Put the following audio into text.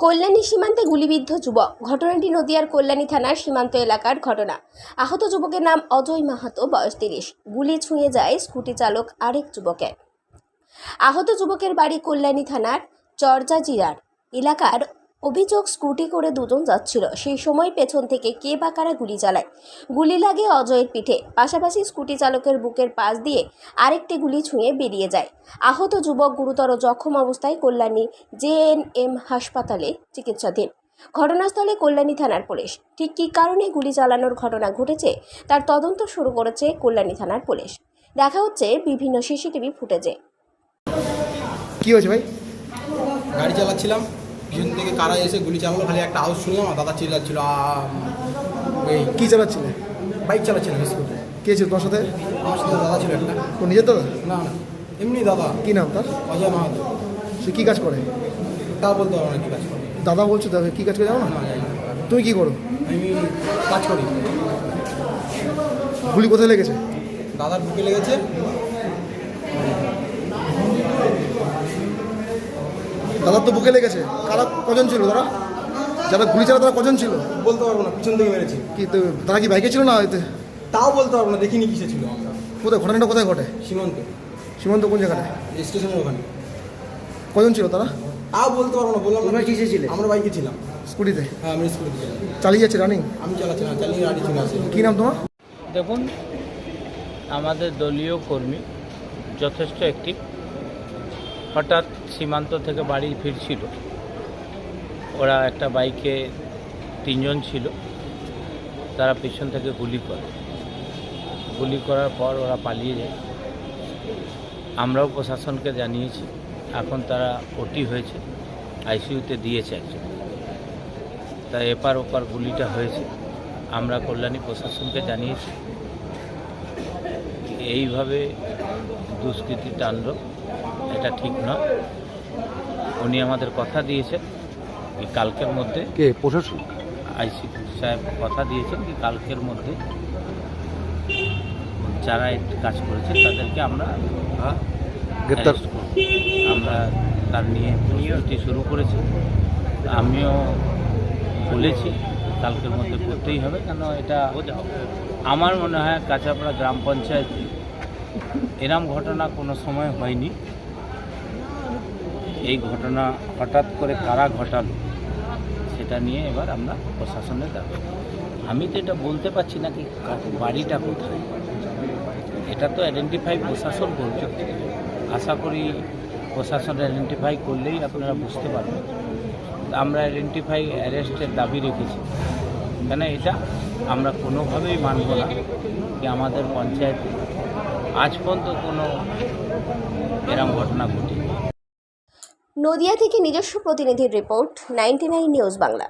কল্যাণী সীমান্তে গুলিবিদ্ধ যুবক। ঘটনাটি নদিয়ার কল্যাণী থানার সীমান্ত এলাকার ঘটনা। আহত যুবকের নাম অজয় মাহাতো, বয়স 30। গুলি ছুঁয়ে যায় স্কুটি চালক আরেক যুবকের। আহত যুবকের বাড়ি কল্যাণী থানার চরজাজিরার এলাকার। অভিযোগ, স্কুটি করে দুজন যাচ্ছিল, সেই সময় পেছন থেকে কে বা কারা গুলি চালায়। গুলি লাগে অজয়ের পিঠে, পাশাপাশি স্কুটি চালকের বুকের পাশ দিয়ে আরেকটি গুলি ছুঁয়ে বেরিয়ে যায়। আহত যুবক গুরুতর জখম অবস্থায় কল্যাণী জেএনএম হাসপাতালে চিকিৎসাধীন। ঘটনাস্থলে কল্যাণী থানার পুলিশ। ঠিক কী কারণে গুলি চালানোর ঘটনা ঘটেছে তার তদন্ত শুরু করেছে কল্যাণী থানার পুলিশ। দেখা হচ্ছে বিভিন্ন সিসিটিভি ফুটেজে। কি হয়েছে ভাই? গাড়ি চালাচ্ছিলাম, পিছন থেকে কারা এসে গুলি চালালো, খালি একটা আওয়াজ শুনলাম। আমার দাদা চিল্লাচ্ছিল। এই কি চালাচ্ছিলে? Bike চালাচ্ছিলাম scooty. কে ছিল তোর সাথে? আমার সাথে দাদা ছিল একটা। তোর নিজের দাদা? না না, এমনি দাদা। কি নাম তার? অজয় মাহাতো। সে কি কাজ করে? তা বলতে পারবো না কি কাজ করে। দাদা বলছো, দাদা কি কাজ করে জানো না? না, জানি না। তুমি কি করো? আমি কাজ করি। গুলি কোথায় লেগেছে? দাদার বুকে লেগেছে। দাদার তো বুকে লেগেছে। কারা কজন ছিল তারা? যারা গুলি চালা তারা কজন ছিল? বলতে পারবো না, পিছন থেকে মেরেছি। কি তারা কি বাইকে ছিল না এতে? তাও বলতে পারবো না, দেখিনি কিসে ছিল। আমরা কোথায় ঘটনাটা কোথায় ঘটে? সীমান্তে, সীমান্ত কোন জায়গাটা? স্টেশনের ওখানে। কজন ছিল তারা? তাও বলতে পারবো না, বললাম। তোমরা কিসে ছিলে? আমরা বাইকে ছিলাম। স্কুটিতে? হ্যাঁ, আমি স্কুটি ছিলাম। চালিয়ে যাচ্ছে রানিং? আমি চালাচ্ছিলাম, চালিয়ে গাড়ি চলে আসে। কি নাম তোমার? দেখুন, আমাদের দলীয় কর্মী যথেষ্ট একটি হঠাৎ সীমান্ত থেকে বাড়ি ফিরছিল। ওরা একটা বাইকে 3 জন ছিল, তারা পিছন থেকে গুলি করে। গুলি করার পর ওরা পালিয়ে যায়। আমরাও প্রশাসনকে জানিয়েছি। এখন তারা ওটি হয়েছে, আইসিইউতে দিয়েছে একজন। তাই এপার ওপার গুলিটা হয়েছে। আমরা কল্যাণী প্রশাসনকে জানিয়েছি। এইভাবে দুষ্কৃতি তাণ্ডব, এটা ঠিক নয়। উনি আমাদের কথা দিয়েছেন কি কালকের মধ্যে, কে প্রশাসন? আইসি সাহেব কথা দিয়েছেন কি কালকের মধ্যে যারা এই কাজ করেছে তাদেরকে আমরা গ্রেপ্তার arrest করব। আমরা তার নিয়ে প্রস্তুতি শুরু করেছি। আমিও বলেছি কালকের মধ্যে করতেই হবে, কেন এটা আমার মনে হয় কাঁচাপাড়া গ্রাম পঞ্চায়েতে এরম ঘটনা কোনো সময় হয়নি। এই ঘটনা হঠাৎ করে কারা ঘটালো সেটা নিয়ে এবার আমরা প্রশাসনের দাবি। আমি তো এটা বলতে পারছি না কি বাড়িটা কোথায়, এটা তো আইডেন্টিফাই প্রশাসন করবে। আশা করি প্রশাসন আইডেন্টিফাই করলেই আপনারা বুঝতে পারবেন। আমরা আইডেন্টিফাই অ্যারেস্টের দাবি রেখেছি, কেন এটা আমরা কোনোভাবেই মানব না কি আমাদের পঞ্চায়েতে আজ পর্যন্ত কোনো এরম ঘটনা ঘটেনি। নদিয়া থেকে নিজস্ব প্রতিনিধির রিপোর্ট, 99 নিউজ বাংলা।